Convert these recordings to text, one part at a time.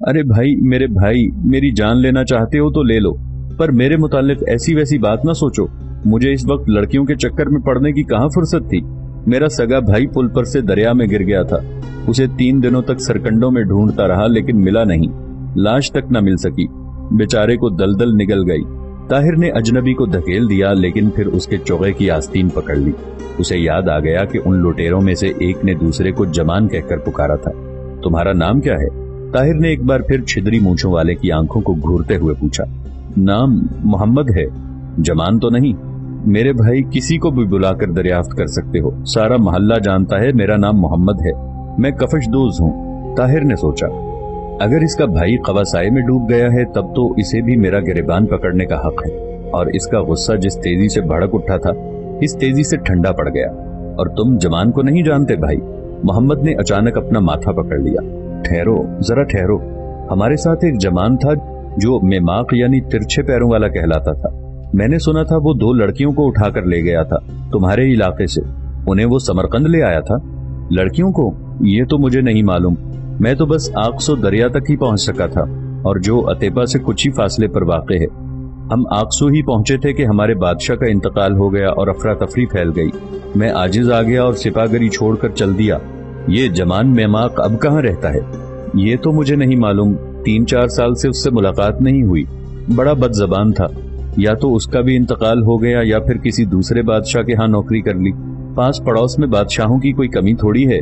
ارے भाई, मेरे भाई, मेरी जान लेना चाहते हो तो ले लो, पर मेरे मुताल्लिक ऐसी वैसी बात ना सोचो। मुझे इस वक्त लड़कियों के चक्कर में पड़ने की कहाँ फुर्सत थी। मेरा सगा भाई पुल पर से दरिया में गिर गया था। उसे 3 दिनों तक सरकंडों में ढूंढता रहा, लेकिन मिला नहीं। लाश तक न मिल सकी। बेचारे को दलदल निगल गई। ताहिर ने अजनबी को धकेल दिया, लेकिन फिर उसके चौगे की आस्तीन पकड़ ली। उसे याद आ गया कि उन लुटेरों में से एक ने दूसरे को जमान कहकर पुकारा था। तुम्हारा नाम क्या है? ताहिर ने एक बार फिर छिदरी मूंछों वाले की आंखों को घूरते हुए पूछा। नाम मोहम्मद है, जमान तो नहीं। मेरे भाई, किसी को भी बुलाकर दरियाफ्त कर सकते हो। सारा मोहल्ला जानता है मेरा नाम मोहम्मद है। मैं कफशदोज हूँ। ताहिर ने सोचा, अगर इसका भाई कवासाए में डूब गया है तब तो इसे भी मेरा गिरबान पकड़ने का हक है। और इसका गुस्सा जिस तेजी से भड़क उठा था, इस तेजी से ठंडा पड़ गया। और तुम जमान को नहीं जानते भाई? मोहम्मद ने अचानक अपना माथा पकड़ लिया। ठहरो, जरा ठहरो। हमारे साथ एक जमान था जो मेमाक यानी तिरछे पैरों वाला कहलाता था। मैंने सुना था वो 2 लड़कियों को उठाकर ले गया था तुम्हारे इलाके से। उन्हें वो समरकंद ले आया था। लड़कियों को? ये तो मुझे नहीं मालूम। मैं तो बस आक्सो दरिया तक ही पहुंच सका था, और जो अतेपा से कुछ ही फासले पर वाक़ है। हम आक्सो ही पहुंचे थे कि हमारे बादशाह का इंतकाल हो गया और अफरा तफरी फैल गई। मैं आजिज आ गया और सिपागरी छोड़कर चल दिया। ये जमान मेमाक अब कहाँ रहता है? ये तो मुझे नहीं मालूम। 3-4 साल से उससे मुलाकात नहीं हुई। बड़ा बदजबान था। या तो उसका भी इंतकाल हो गया या फिर किसी दूसरे बादशाह के यहाँ नौकरी कर ली। पास पड़ोस में बादशाहों की कोई कमी थोड़ी है।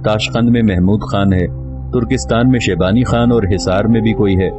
ताशकंद में महमूद खान है, तुर्किस्तान में शेबानी खान, और हिसार में भी कोई है।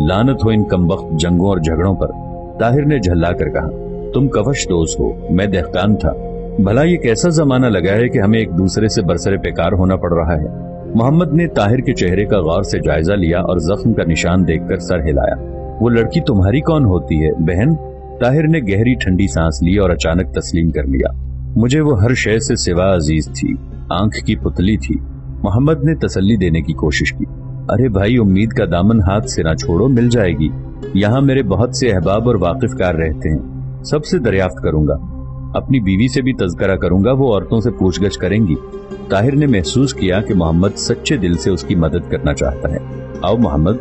लानत हो इन कमबख्त जंगों और झगड़ों पर। ताहिर ने झल्ला कर कहा, तुम कफशदोज हो, मैं दहकान था। भला ये कैसा जमाना लगा है कि हमें एक दूसरे से बरसरे बेकार होना पड़ रहा है। मोहम्मद ने ताहिर के चेहरे का गौर से जायजा लिया और जख्म का निशान देखकर सर हिलाया। वो लड़की तुम्हारी कौन होती है बहन? ताहिर ने गहरी ठंडी सांस ली और अचानक तस्लीम कर लिया। मुझे वो हर शय से सिवा अजीज थी, आंख की पुतली थी। मोहम्मद ने तसल्ली देने की कोशिश की। अरे भाई, उम्मीद का दामन हाथ से ना छोड़ो, मिल जाएगी। यहाँ मेरे बहुत से अहबाब और वाकिफकार रहते हैं, सबसे दरियाफ्त करूंगा। अपनी बीवी से भी तज़किरा करूंगा, वो औरतों से पूछगछ करेंगी। ताहिर ने महसूस किया कि मोहम्मद सच्चे दिल से उसकी मदद करना चाहता है। आओ मोहम्मद।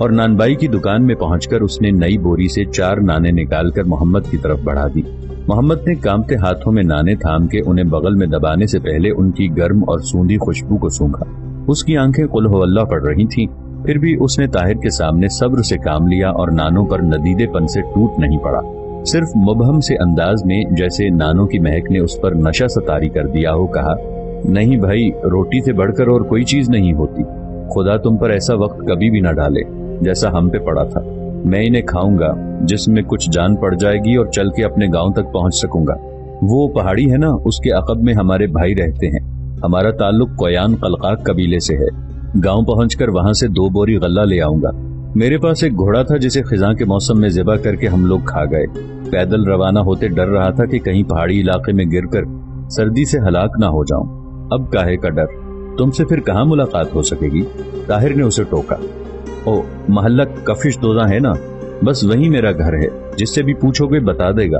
और नानबाई की दुकान में पहुंचकर उसने नई बोरी से 4 नाने निकालकर मोहम्मद की तरफ बढ़ा दी। मोहम्मद ने कांपते हाथों में नाने थाम के उन्हें बगल में दबाने से पहले उनकी गर्म और सूंधी खुशबू को सूंघा। उसकी आंखें कुल हुवल्लाह पड़ रही थीं, फिर भी उसने ताहिर के सामने सब्र से काम लिया और नानों पर नदीदेपन से टूट नहीं पड़ा। सिर्फ मुबहम से अंदाज में, जैसे नानों की महक ने उस पर नशा सतारी कर दिया हो, कहा, नहीं भाई, रोटी से बढ़कर और कोई चीज नहीं होती। खुदा तुम पर ऐसा वक्त कभी भी न डाले जैसा हम पे पड़ा था। मैं इन्हें खाऊंगा, जिसमें कुछ जान पड़ जाएगी और चल के अपने गांव तक पहुंच सकूंगा। वो पहाड़ी है ना, उसके अकब में हमारे भाई रहते हैं। हमारा ताल्लुक कोयान कलकाक कबीले से है। गांव पहुंचकर वहां से 2 बोरी गल्ला ले आऊंगा। मेरे पास एक घोड़ा था जिसे खिजां के मौसम में ज़िबा करके हम लोग खा गए। पैदल रवाना होते डर रहा था कि कहीं पहाड़ी इलाके में गिरकर सर्दी से हलाक ना हो जाऊं। अब काहे का डर? तुमसे फिर कहाँ मुलाकात हो सकेगी? ताहिर ने उसे टोका। ओ, महल्ला कफिशदोजा है ना, बस वही मेरा घर है। जिससे भी पूछोगे बता देगा।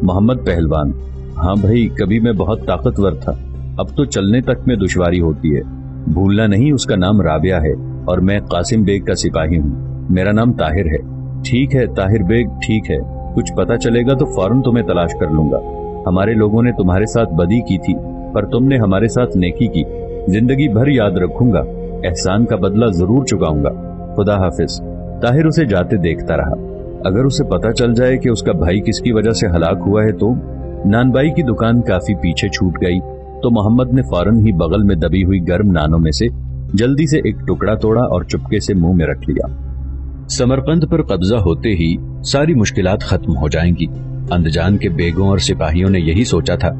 मोहम्मद पहलवान। हाँ भाई, कभी मैं बहुत ताकतवर था, अब तो चलने तक में दुश्वारी होती है। भूलना नहीं, उसका नाम राबिया है और मैं कासिम बेग का सिपाही हूँ। मेरा नाम ताहिर है। ठीक है ताहिर बेग, ठीक है। कुछ पता चलेगा तो फौरन तुम्हें तलाश कर लूंगा। हमारे लोगों ने तुम्हारे साथ बदी की थी, पर तुमने हमारे साथ नेकी की। जिंदगी भर याद रखूंगा, एहसान का बदला जरूर चुकाऊंगा। खुदा हाफिज। ताहिर उसे जाते देखता रहा। अगर उसे पता चल जाए कि उसका भाई किसकी वजह से हलाक हुआ है तो। नानबाई की दुकान काफी पीछे छूट गई तो मोहम्मद ने फौरन ही बगल में दबी हुई गर्म नानों में से जल्दी से एक टुकड़ा तोड़ा और चुपके से मुंह में रख लिया। समरकंद पर कब्जा होते ही सारी मुश्किलात खत्म हो जाएंगी। अंदजान के बेगों और सिपाहियों ने यही सोचा था,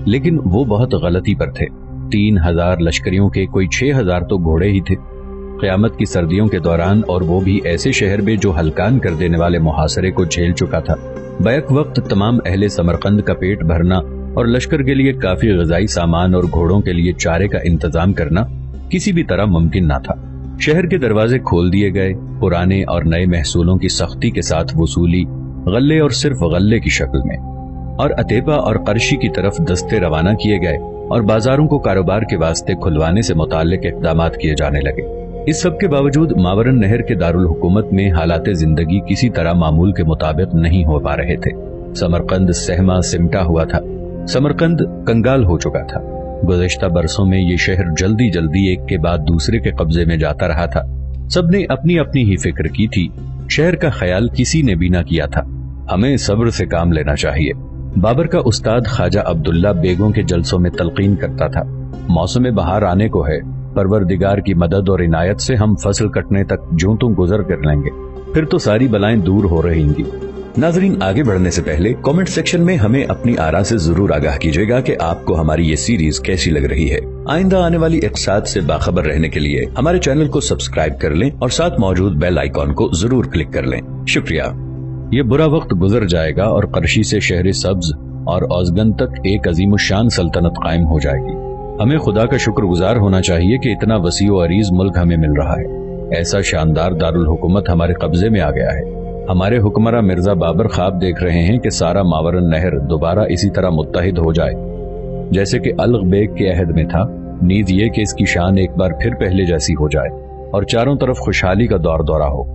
लेकिन वो बहुत गलती पर थे। 3000 लश्करियों के कोई 6000 तो घोड़े ही थे। क़यामत की सर्दियों के दौरान, और वो भी ऐसे शहर में जो हलकान कर देने वाले मुहासरे को झेल चुका था। बैक वक्त तमाम अहले समरकंद का पेट भरना और लश्कर के लिए काफी ग़िज़ाई सामान और घोड़ों के लिए चारे का इंतजाम करना किसी भी तरह मुमकिन न था। शहर के दरवाजे खोल दिए गए। पुराने और नए महसूलों की सख्ती के साथ वसूली, गल्ले और सिर्फ गल्ले की शक्ल में, और अतेपा और करशी की तरफ दस्ते रवाना किए गए और बाजारों को कारोबार के वास्ते खुलवाने से मुताल्लिक इक़दामात किए जाने लगे। इस सब के बावजूद मावरन नहर के दारुल हुकूमत में हालात जिंदगी किसी तरह मामूल के मुताबिक नहीं हो पा रहे थे। समरकंद सहमा सिमटा हुआ था। समरकंद कंगाल हो चुका था। गुज़श्ता बरसों में ये शहर जल्दी जल्दी एक के बाद दूसरे के कब्जे में जाता रहा था। सबने अपनी अपनी ही फिक्र की थी, शहर का ख्याल किसी ने भी ना किया था। हमें सब्र से काम लेना चाहिए। बाबर का उस्ताद ख्वाजा अब्दुल्ला बेगों के जलसों में तलकीन करता था। मौसम बहार आने को है, परवरदिगार की मदद और इनायत से हम फसल कटने तक जूं तुम गुजर कर लेंगे, फिर तो सारी बलाएं दूर हो रहेंगी। नाजरीन, आगे बढ़ने से पहले कमेंट सेक्शन में हमें अपनी आरा से जरूर आगाह कीजिएगा कि आपको हमारी ये सीरीज कैसी लग रही है। आइंदा आने वाली इक़्साद से बाखबर रहने के लिए हमारे चैनल को सब्सक्राइब कर लें और साथ मौजूद बेल आइकॉन को जरूर क्लिक कर लें। शुक्रिया। ये बुरा वक्त गुजर जाएगा और करशी से शहर सब्ज और औज़गन तक एक अजीमुशान सल्तनत कायम हो जाएगी। हमें खुदा का शुक्रगुजार होना चाहिए कि इतना वसी व अरीज मुल्क हमें मिल रहा है। ऐसा शानदार दारुल हुकूमत हमारे कब्जे में आ गया है। हमारे हुक्मरान मिर्जा बाबर ख्वाब देख रहे हैं कि सारा मावरन नहर दोबारा इसी तरह मुत्तहिद हो जाए जैसे कि अलग बेग के अहद में था। नीज ये कि इसकी शान एक बार फिर पहले जैसी हो जाए और चारों तरफ खुशहाली का दौर दौरा हो।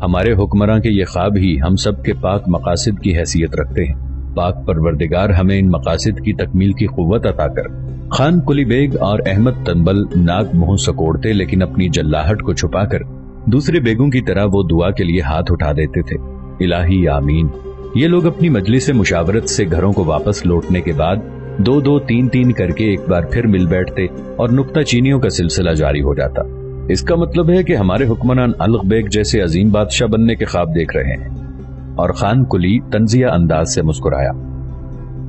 हमारे हुक्मरान के ये ख्वाब ही हम सब के पाक मकासिद की हैसियत रखते हैं। पाक परवरदिगार हमें इन मकासिद की तकमील की कुव्वत अता कर। खान कुली बेग और अहमद तंबल नाक मुंह सकोड़ते लेकिन अपनी जल्लाहट को छुपाकर दूसरे बेगों की तरह वो दुआ के लिए हाथ उठा देते थे। इलाही आमीन। ये लोग अपनी मजलिस मुशावरत से घरों को वापस लौटने के बाद 2-2, 3-3 करके एक बार फिर मिल बैठते और नुक्ता चीनियों का सिलसिला जारी हो जाता। इसका मतलब है कि हमारे हुक्मरान अलग बेग जैसे अजीम बादशाह बनने के ख्वाब देख रहे हैं। और खान कुली तंजिया अंदाज से मुस्कुराया।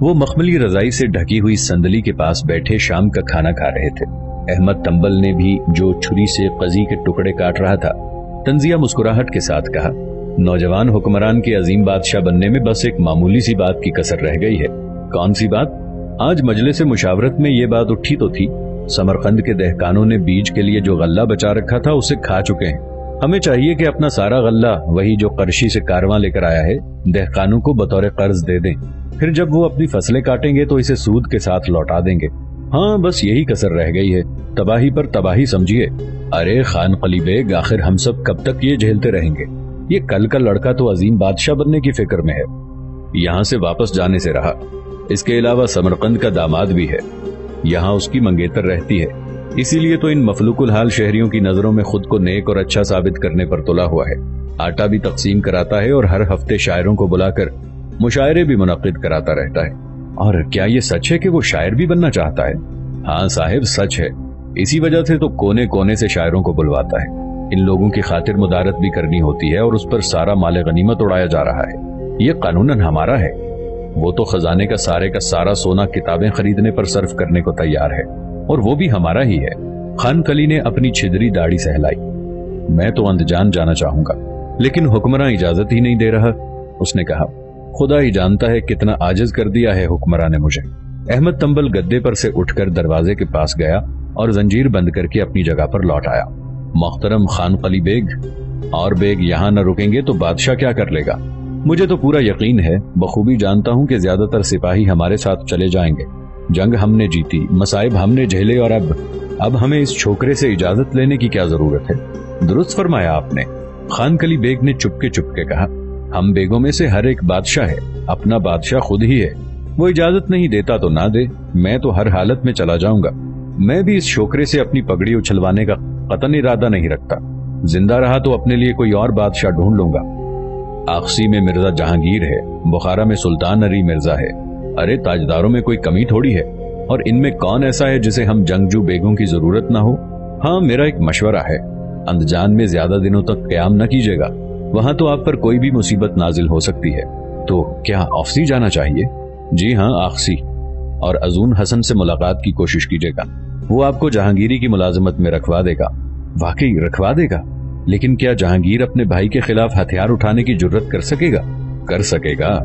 वो मखमली रजाई से ढकी हुई संदली के पास बैठे शाम का खाना खा रहे थे। अहमद तंबल ने भी जो छुरी से कजी के टुकड़े काट रहा था। तंजिया मुस्कुराहट के साथ कहा, नौजवान हुक्मरान के अजीम बादशाह बनने में बस एक मामूली सी बात की कसर रह गई है। कौन सी बात? आज मजलिस मुशावरत में ये बात उठी तो थी, समरकंद के दहकानों ने बीज के लिए जो गल्ला बचा रखा था उसे खा चुके हैं। हमें चाहिए कि अपना सारा गल्ला, वही जो करशी से कारवां लेकर आया है, दहकानों को बतौर कर्ज दे दें। फिर जब वो अपनी फसलें काटेंगे तो इसे सूद के साथ लौटा देंगे। हाँ, बस यही कसर रह गई है। तबाही पर तबाही समझिए। अरे खान कली बेग, आखिर हम सब कब तक ये झेलते रहेंगे? ये कल का लड़का तो अजीम बादशाह बनने की फिक्र में है, यहाँ से वापस जाने से रहा। इसके अलावा समरकंद का दामाद भी है, यहाँ उसकी मंगेतर रहती है। इसीलिए तो इन मफलूकुल हाल शहरियों की नजरों में खुद को नेक और अच्छा साबित करने पर तुला हुआ है। आटा भी तकसीम कराता है और हर हफ्ते शायरों को बुलाकर मुशायरे भी मुनक्किद कराता रहता है। और क्या ये सच है कि वो शायर भी बनना चाहता है? हाँ साहिब, सच है। इसी वजह से तो कोने कोने से शायरों को बुलवाता है। इन लोगों की खातिर मुदारत भी करनी होती है और उस पर सारा माले गनीमत उड़ाया जा रहा है। ये कानूनन हमारा है। वो तो खजाने का सारा सोना किताबें खरीदने पर सर्फ करने को तैयार है और वो भी हमारा ही है। खान कली ने अपनी छिदरी दाढ़ी सहलाई। मैं तो अंदजान जाना चाहूंगा, लेकिन हुक्मरान इजाजत ही नहीं दे रहा। उसने कहा, खुदा ही जानता है कितना आजिज कर दिया है हुक्मरान ने मुझे। अहमद तंबल गद्दे पर से उठकर दरवाजे के पास गया और जंजीर बंद करके अपनी जगह पर लौट आया। मोहतरम खान कली बेग, और बेग यहाँ न रुकेंगे तो बादशाह क्या कर लेगा? मुझे तो पूरा यकीन है, बखूबी जानता हूँ कि ज्यादातर सिपाही हमारे साथ चले जाएंगे। जंग हमने जीती, मसाइब हमने झेले और अब हमें इस छोकरे से इजाजत लेने की क्या जरूरत है? दुरुस्त फरमाया आपने। खान कली बेग ने चुपके कहा, हम बेगों में से हर एक बादशाह है, अपना बादशाह खुद ही है। वो इजाजत नहीं देता तो ना दे, मैं तो हर हालत में चला जाऊंगा। मैं भी इस छोकरे से अपनी पगड़ी उछलवाने का कतन इरादा नहीं रखता। जिंदा रहा तो अपने लिए कोई और बादशाह ढूंढ लूंगा। आखसी में मिर्जा जहांगीर है, बुखारा में सुल्तान अली मिर्जा है। अरे ताजदारों में कोई कमी थोड़ी है, और इनमें कौन ऐसा है जिसे हम जंगजू बेगों की जरूरत ना हो? हाँ, मेरा एक मशवरा है, अंदजान में ज्यादा दिनों तक क्याम न कीजिएगा। वहां तो आप पर कोई भी मुसीबत नाजिल हो सकती है। तो क्या आखसी जाना चाहिए? जी हाँ, आखसी। और अजून हसन से मुलाकात की कोशिश कीजिएगा, वो आपको जहांगीरी की मुलाजमत में रखवा देगा। वाकई रखवा देगा? लेकिन क्या जहांगीर अपने भाई के खिलाफ हथियार उठाने की जुर्रत कर सकेगा? कर सकेगा।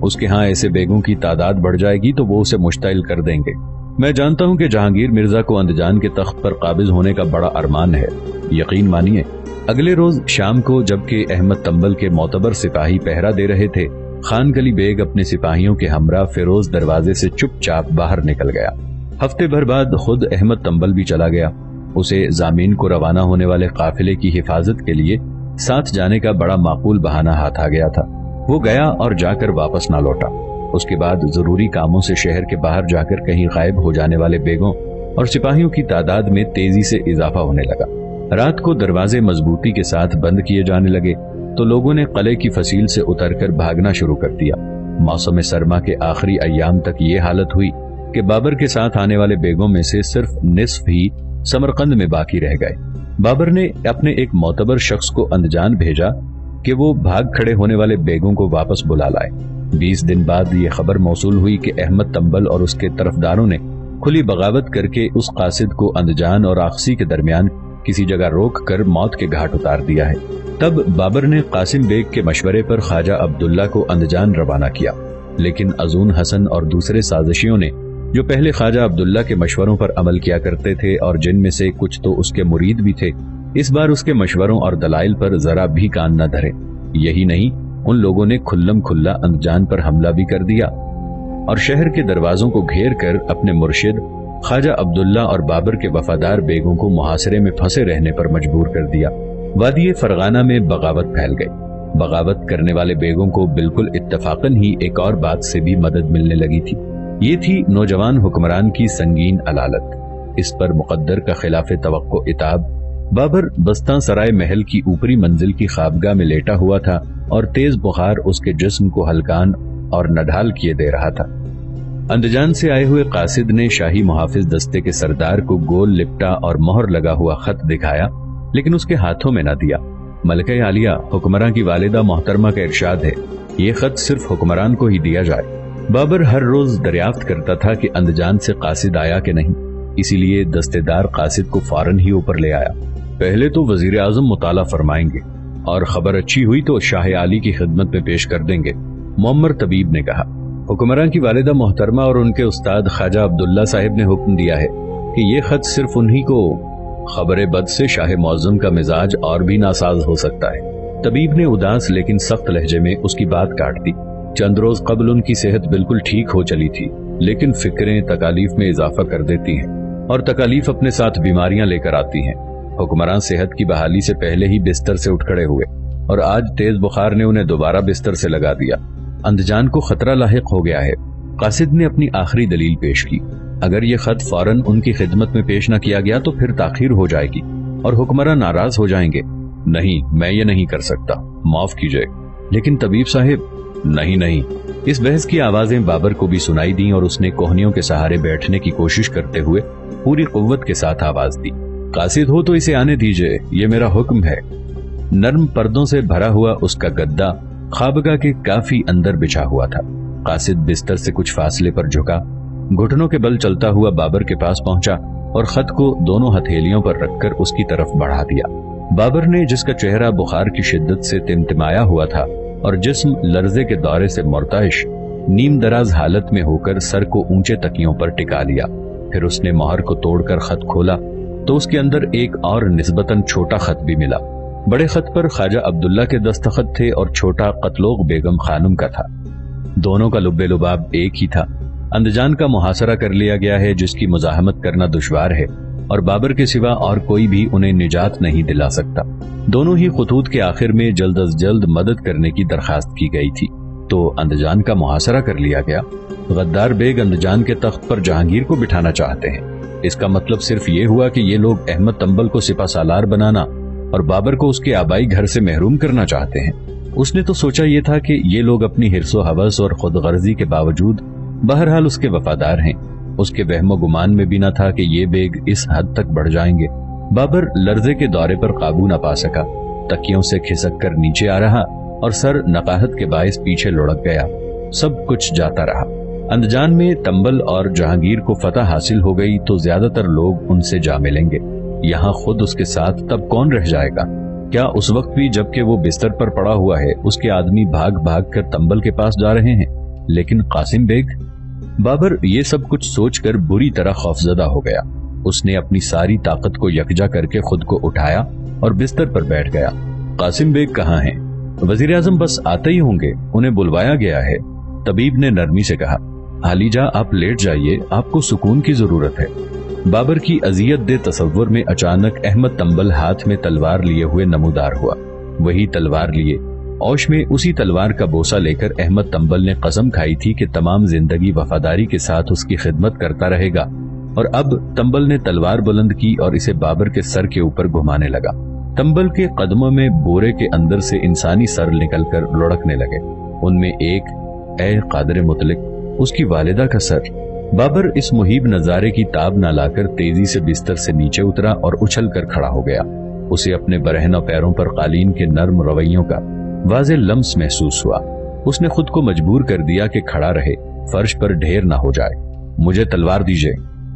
उसके यहाँ ऐसे बेगों की तादाद बढ़ जाएगी तो वो उसे मुश्तइल कर देंगे। मैं जानता हूँ कि जहांगीर मिर्जा को अंदजान के तख्त पर काबिज होने का बड़ा अरमान है। यकीन मानिए। अगले रोज शाम को जबकि अहमद तंबल के मोतबर सिपाही पहरा दे रहे थे, खान कली बेग अपने सिपाहियों के हमरा फिरोज दरवाजे से चुपचाप बाहर निकल गया। हफ्ते भर बाद खुद अहमद तंबल भी चला गया। اسے ضامین کو روانہ ہونے والے قافلے کی حفاظت کے لیے ساتھ جانے کا بڑا معقول بہانہ ہاتھ آ گیا تھا۔ وہ گیا اور جا کر واپس نہ لوٹا۔ اس کے بعد ضروری کاموں سے شہر کے باہر جا کر کہیں غائب ہو جانے والے بیگوں اور سپاہیوں کی تعداد میں تیزی سے اضافہ ہونے لگا۔ رات کو دروازے مضبوطی کے ساتھ بند کیے جانے لگے تو لوگوں نے قلعے کی فصیل سے اتر کر بھاگنا شروع کر دیا۔ موسم سرما کے آخری ایام تک یہ حالت ہوئی کہ بابر کے ساتھ آنے والے بیگوں میں سے صرف نصف ہی سمرقند میں باقی رہ گئے۔ بابر نے اپنے ایک معتبر شخص کو اندجان بھیجا کہ وہ بھاگ کھڑے ہونے والے بیگوں کو واپس بلا لائے۔ 20 دن بعد یہ خبر موصول ہوئی کہ احمد تنبل اور اس کے طرفداروں نے کھلی بغاوت کر کے اس قاصد کو اندجان اور آخسی کے درمیان کسی جگہ روک کر موت کے گھاٹ اتار دیا ہے۔ تب بابر نے قاسم بیگ کے مشورے پر خواجہ عبداللہ کو اندجان روانہ کیا، لیکن ازون حسن اور دوسرے سازشیوں نے جو پہلے خواجہ عبداللہ کے مشوروں پر عمل کیا کرتے تھے اور جن میں سے کچھ تو اس کے مرید بھی تھے، اس بار اس کے مشوروں اور دلائل پر ذرا بھی کان نہ دھرے۔ یہی نہیں، ان لوگوں نے کھلم کھلا اندجان پر حملہ بھی کر دیا اور شہر کے دروازوں کو گھیر کر اپنے مرشد خواجہ عبداللہ اور بابر کے وفادار بیگوں کو محاصرے میں پھنسے رہنے پر مجبور کر دیا۔ وادی فرغانہ میں بغاوت پھیل گئی۔ بغاوت کرنے والے بیگوں کو بالکل اتفاقاً ہی ایک اور بات سے بھی مدد ملنے لگی تھی۔ یہ تھی نوجوان حکمران کی سنگین علالت۔ اس پر مقدر کا خلاف توقع عتاب بابر بستان سرائے محل کی اوپری منزل کی خوابگاہ میں لیٹا ہوا تھا اور تیز بخار اس کے جسم کو ہلکان اور نڈھال کیے دے رہا تھا۔ اندجان سے آئے ہوئے قاصد نے شاہی محافظ دستے کے سردار کو گول لپٹا اور مہر لگا ہوا خط دکھایا، لیکن اس کے ہاتھوں میں نہ دیا۔ ملکہ عالیہ، حکمراں کی والدہ محترمہ کا ارشاد ہے، یہ خط صرف حکمران کو ہی دیا جائے۔ بابر ہر روز دریافت کرتا تھا کہ اندجان سے قاصد آیا کہ نہیں، اسی لیے دستے دار قاصد کو فوراً ہی اوپر لے آیا۔ پہلے تو وزیر اعظم مطالعہ فرمائیں گے اور خبر اچھی ہوئی تو شاہ عالی کی خدمت میں پیش کر دیں گے، معمر طبیب نے کہا۔ حکمراں کی والدہ محترمہ اور ان کے استاد خواجہ عبداللہ صاحب نے حکم دیا ہے کہ یہ خط صرف انہی کو۔ خبر بد سے شاہ معظم کا مزاج اور بھی ناساز ہو سکتا ہے۔ طبیب نے اداس لیکن سخت لہجے میں اس کی بات کاٹ دی۔ چند روز قبل ان کی صحت بالکل ٹھیک ہو چلی تھی، لیکن فکریں تکالیف میں اضافہ کر دیتی ہیں اور تکالیف اپنے ساتھ بیماریاں لے کر آتی ہیں۔ حکمران صحت کی بحالی سے پہلے ہی بستر سے اٹھ کھڑے ہوئے اور آج تیز بخار نے انہیں دوبارہ بستر سے لگا دیا۔ اندجان کو خطرہ لاحق ہو گیا ہے۔ قاصد نے اپنی آخری دلیل پیش کی، اگر یہ خط فوراً ان کی خدمت میں پیش نہ کیا گیا تو پھر تاخیر ہو جائے گی اور حکمراں ناراض ہو جائیں گے۔ نہیں، میں یہ نہیں کر سکتا، معاف کیجئے۔ لیکن طبیب صاحب، نہیں۔ اس بحث کی آوازیں بابر کو بھی سنائی دیں اور اس نے کوہنیوں کے سہارے بیٹھنے کی کوشش کرتے ہوئے پوری قوت کے ساتھ آواز دی، قاصد ہو تو اسے آنے دیجئے، یہ میرا حکم ہے۔ نرم پردوں سے بھرا ہوا اس کا گدا خوابگاہ کے کافی اندر بچھا ہوا تھا۔ قاصد بستر سے کچھ فاصلے پر جھکا، گھٹنوں کے بل چلتا ہوا بابر کے پاس پہنچا اور خط کو دونوں ہتھیلیوں پر رکھ کر اس کی طرف بڑھا دیا۔ بابر نے، جس کا چہرہ بخار کی شدت سے تمتمایا ہوا تھا اور جسم لرزے کے دورے سے مرتعش، نیم دراز حالت میں ہو کر سر کو اونچے تکیوں پر ٹکا لیا۔ پھر اس نے مہر کو توڑ کر خط کھولا تو اس کے اندر ایک اور نسبتاً چھوٹا خط بھی ملا۔ بڑے خط پر خواجہ عبداللہ کے دستخط تھے اور چھوٹا قتلوغ بیگم خانم کا تھا۔ دونوں کا لب لباب ایک ہی تھا۔ اندجان کا محاصرہ کر لیا گیا ہے، جس کی مزاحمت کرنا دشوار ہے اور بابر کے سوا اور کوئی بھی انہیں نجات نہیں دلا سکتا۔ دونوں ہی خطوط کے آخر میں جلد از جلد مدد کرنے کی درخواست کی گئی تھی، تو اندجان کا محاصرہ کر لیا گیا۔ غدار بیگ اندجان کے تخت پر جہانگیر کو بٹھانا چاہتے ہیں۔ اس کا مطلب صرف یہ ہوا کہ یہ لوگ احمد تنبل کو سپہ سالار بنانا اور بابر کو اس کے آبائی گھر سے محروم کرنا چاہتے ہیں۔ اس نے تو سوچا یہ تھا کہ یہ لوگ اپنی حرص و ہوس اور خود غرضی کے باوجود بہرحال اس کے وفادار ہیں۔ اس کے وہم و گمان میں بھی نہ تھا کہ یہ بیگ اس حد تک بڑھ جائیں گے۔ بابر لرزے کے دورے پر قابو نہ پا سکا، تکیوں سے کھسک کر نیچے آ رہا اور سر نقاہت کے باعث پیچھے لڑک گیا۔ سب کچھ جاتا رہا۔ اندجان میں تنبل اور جہانگیر کو فتح حاصل ہو گئی تو زیادہ تر لوگ ان سے جا ملیں گے۔ یہاں خود اس کے ساتھ تب کون رہ جائے گا؟ کیا اس وقت بھی جبکہ وہ بستر پر پڑا ہوا ہے اس کے آدمی بھاگ بھاگ کر تنبل کے پاس جا رہے ہیں؟ لیکن قاسم بیگ؟ بابر یہ سب کچھ سوچ کر بری طرح خوفزدہ ہو گیا۔ اس نے اپنی ساری طاقت کو یکجا کر کے خود کو اٹھایا اور بستر پر بیٹھ گیا۔ قاسم بیگ کہاں ہیں؟ وزیر اعظم بس آتے ہی ہوں گے، انہیں بلوایا گیا ہے۔ طبیب نے نرمی سے کہا، عالی جا آپ لیٹ جائیے، آپ کو سکون کی ضرورت ہے۔ بابر کی اذیت دہ تصور میں اچانک احمد تنبل ہاتھ میں تلوار لیے ہوئے نمودار ہوا۔ وہی تلوار لیے اوش میں اسی تلوار کا بوسہ لے کر احمد تنبل نے قسم کھائی تھی کہ تمام زندگی وفاداری کے ساتھ اس کی خدمت کرتا رہے گا، اور اب تنبل نے تلوار بلند کی اور اسے بابر کے سر کے اوپر گھمانے لگا۔ تنبل کے قدموں میں بورے کے اندر سے انسانی سر نکل کر لڑکنے لگے۔ ان میں ایک اے قادر مطلق، اس کی والدہ کا سر۔ بابر اس مہیب نظارے کی تاب نہ لا کر تیزی سے بستر سے نیچے اترا اور اچھل کر کھڑا ہو گیا۔ اسے اپنے برہنہ پیروں پر قالین کے نرم رویوں کا واضح لمس محسوس ہوا۔ اس نے خود کو مجبور کر دیا کہ کھڑا رہے، فرش پر ڈھیر نہ ہو جائے۔ مجھے تلوار دیجیے۔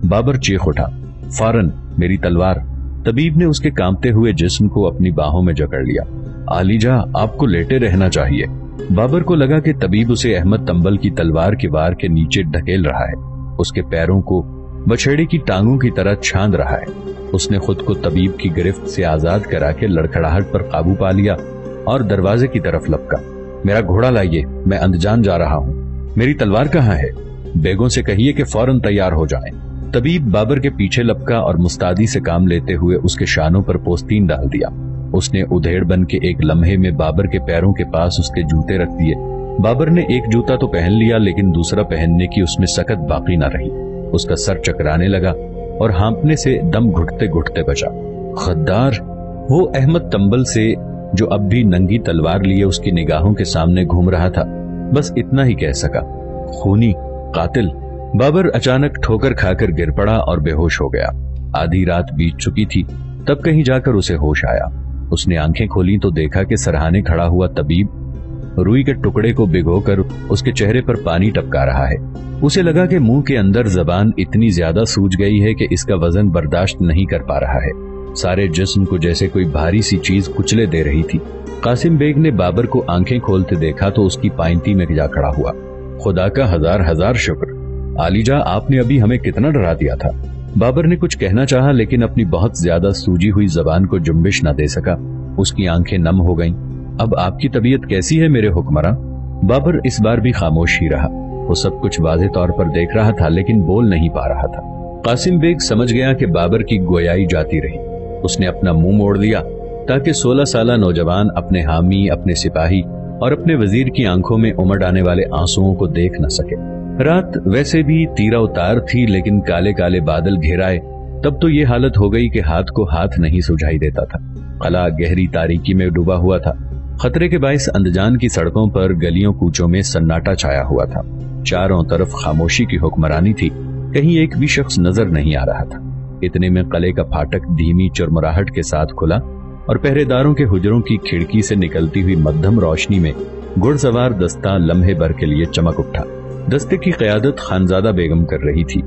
بابر چیخ اٹھا، فوراً میری تلوار۔ طبیب نے اس کے کانپتے ہوئے جسم کو اپنی باہوں میں جکڑ لیا۔ عالیجا، آپ کو لیٹے رہنا چاہیے۔ بابر کو لگا کہ طبیب اسے احمد تنبل کی تلوار کے وار کے نیچے ڈھکیل رہا ہے، اس کے پیروں کو بچھڑے کی ٹانگوں کی طرح چھاند رہا ہے۔ اس نے خود کو طبیب کی گرفت سے آزاد کرا کے لڑکھڑاہٹ پر قابو پا لیا اور دروازے کی طرف لپکا۔ میرا گھوڑا لائیے، میں اندجان جا رہا ہوں۔ میری تلوار کہاں ہے؟ بیگوں سے کہیے کہ فوراً تیار ہو جائیں۔ طبیب بابر کے پیچھے لپکا اور مستعدی سے کام لیتے ہوئے اس کے شانوں پر پوستین ڈال دیا۔ اس نے ادھیڑ بن کے ایک لمحے میں بابر کے پیروں کے پاس اس کے جوتے رکھ دیے۔ بابر نے ایک جوتا تو پہن لیا، لیکن دوسرا پہننے کی اس میں سکت باقی نہ رہی۔ اس کا سر چکرانے لگا اور ہانپنے سے دم گھٹتے گھٹتے بچا۔ غدار! وہ احمد تنبل سے جو اب بھی ننگی تلوار لیے اس کی نگاہوں کے سامنے گھوم رہا تھا، بس اتنا ہی کہہ سکا، خونی قاتل۔ بابر اچانک ٹھوکر کھا کر گر پڑا اور بے ہوش ہو گیا۔ آدھی رات بیت چکی تھی، تب کہیں جا کر اسے ہوش آیا۔ اس نے آنکھیں کھولی تو دیکھا کہ سرہانے کھڑا ہوا طبیب روئی کے ٹکڑے کو بھگو کر اس کے چہرے پر پانی ٹپکا رہا ہے۔ اسے لگا کہ منہ کے اندر زبان اتنی زیادہ سوج گئی ہے کہ اس کا وزن برداشت نہیں کر پا رہا ہے۔ سارے جسم کو جیسے کوئی بھاری سی چیز کچلے دے رہی تھی۔ قاسم بیگ نے بابر کو آنکھیں کھولتے دیکھا تو اس کی پائنتی میں جا کھڑا ہوا۔ خدا کا ہزار ہزار شکر، عالیجا، آپ نے ابھی ہمیں کتنا ڈرا دیا تھا۔ بابر نے کچھ کہنا چاہا لیکن اپنی بہت زیادہ سوجی ہوئی زبان کو جنبش نہ دے سکا۔ اس کی آنکھیں نم ہو گئیں۔ اب آپ کی طبیعت کیسی ہے میرے حکمراں؟ بابر اس بار بھی خاموش ہی رہا۔ وہ سب کچھ واضح طور پر دیکھ رہا تھا لیکن بول نہیں پا رہا تھا۔ قاسم بیگ سمجھ گیا کہ بابر کی گویائی جاتی رہی۔ اس نے اپنا منہ موڑ لیا تاکہ 16 سالہ نوجوان اپنے حامی، اپنے سپاہی اور اپنے وزیر کی آنکھوں میں امڑ آنے والے آنسوؤں کو دیکھ نہ سکے۔ رات ویسے بھی تیرا اتار تھی، لیکن کالے کالے بادل گھیرائے تب تو یہ حالت ہو گئی کہ ہاتھ کو ہاتھ نہیں سجھائی دیتا تھا۔ قلعہ گہری تاریکی میں ڈوبا ہوا تھا۔ خطرے کے باعث اندجان کی سڑکوں پر گلیوں کوچوں میں سناٹا چھایا ہوا تھا۔ چاروں طرف خاموشی کی حکمرانی تھی، کہیں ایک بھی شخص نظر نہیں آ رہا تھا۔ اتنے میں قلعے کا پھاٹک دھیمی چرمراہٹ کے ساتھ کھلا اور پہرے داروں کے حجروں کی کھڑکی سے نکلتی ہوئی مدھم روشنی میں گھڑ سوار دستہ لمحے بھر کے لیے چمک اٹھا۔ دستے کی قیادت خانزادہ بیگم کر رہی تھی،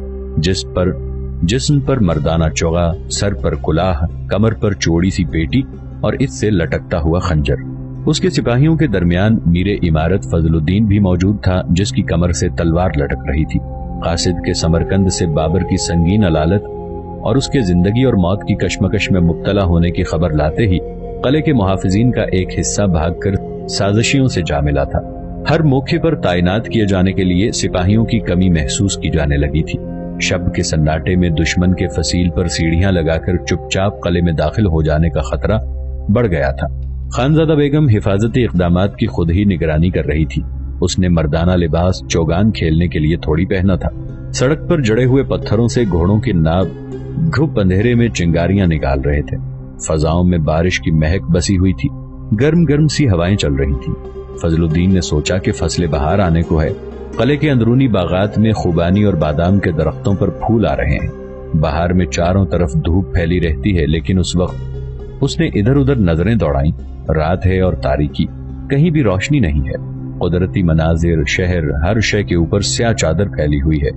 جسم پر مردانہ چوغا، سر پر کلاہ، کمر پر چوڑی سی پیٹی اور اس سے لٹکتا ہوا خنجر۔ اس کے سپاہیوں کے درمیان میر عمارت فضل الدین بھی موجود تھا، جس کی کمر سے تلوار لٹک رہی تھی۔ قاصد کے سمرقند سے بابر کی سنگین علالت اور اس کے زندگی اور موت کی کشمکش میں مبتلا ہونے کی خبر لاتے ہی قلعے کے محافظین کا ایک حصہ بھاگ کر سازشیوں سے جا ملا تھا۔ ہر موقع پر تعینات کیے جانے کے لیے سپاہیوں کی کمی محسوس کی جانے لگی تھی۔ شب کے سناٹے میں دشمن کے فصیل پر سیڑھیاں لگا کر چپ چاپ قلعے میں داخل ہو جانے کا خطرہ بڑھ گیا تھا۔ خانزادہ بیگم حفاظتی اقدامات کی خود ہی نگرانی کر رہی تھی۔ اس نے مردانہ لباس چوگان کھیلنے کے لیے تھوڑی پہنا تھا۔ سڑک پر جڑے ہوئے پتھروں سے گھوڑوں کے ناب گھپ اندھیرے میں چنگاریاں نکال رہے تھے۔ فضاؤں میں بارش کی مہک بسی ہوئی تھی، گرم گرم سی ہوائیں چل رہی تھیں۔ فضل الدین نے سوچا کہ فصل بہار آنے کو ہے۔ قلعے کے اندرونی باغات میں خوبانی اور بادام کے درختوں پر پھول آ رہے ہیں۔ بہار میں چاروں طرف دھوپ پھیلی رہتی ہے، لیکن اس وقت اس نے ادھر ادھر نظریں دوڑائیں۔ رات ہے اور تاریکی، کہیں بھی روشنی نہیں ہے۔ قدرتی مناظر، شہر، ہر شے کے اوپر سیاہ چادر پھیلی ہوئی ہے۔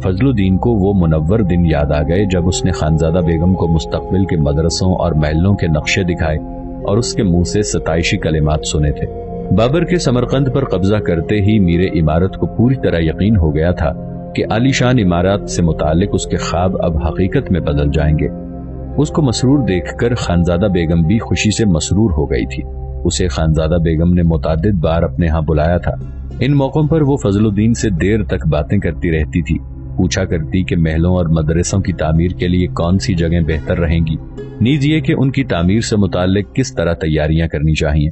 فضل الدین کو وہ منور دن یاد آ گئے جب اس نے خانزادہ بیگم کو مستقبل کے مدرسوں اور محلوں کے نقشے دکھائے اور اس کے منہ سے ستائشی کلمات سنے تھے۔ بابر کے سمرقند پر قبضہ کرتے ہی میر عمارت کو پوری طرح یقین ہو گیا تھا کہ عالی شان عمارات سے متعلق اس کے خواب اب حقیقت میں بدل جائیں گے۔ اس کو مسرور دیکھ کر خانزادہ بیگم بھی خوشی سے مسرور ہو گئی تھی۔ اسے خانزادہ بیگم نے متعدد بار اپنے ہاں بلایا تھا۔ ان موقعوں پر وہ فضل الدین سے دیر تک باتیں کرتی رہتی تھی۔ पूछा करती कि महलों और मदरसों की तामीर के लिए कौन सी जगह बेहतर रहेंगी, नीज ये कि उनकी तामीर से मुताल्लिक किस तरह तैयारियां करनी चाहिए।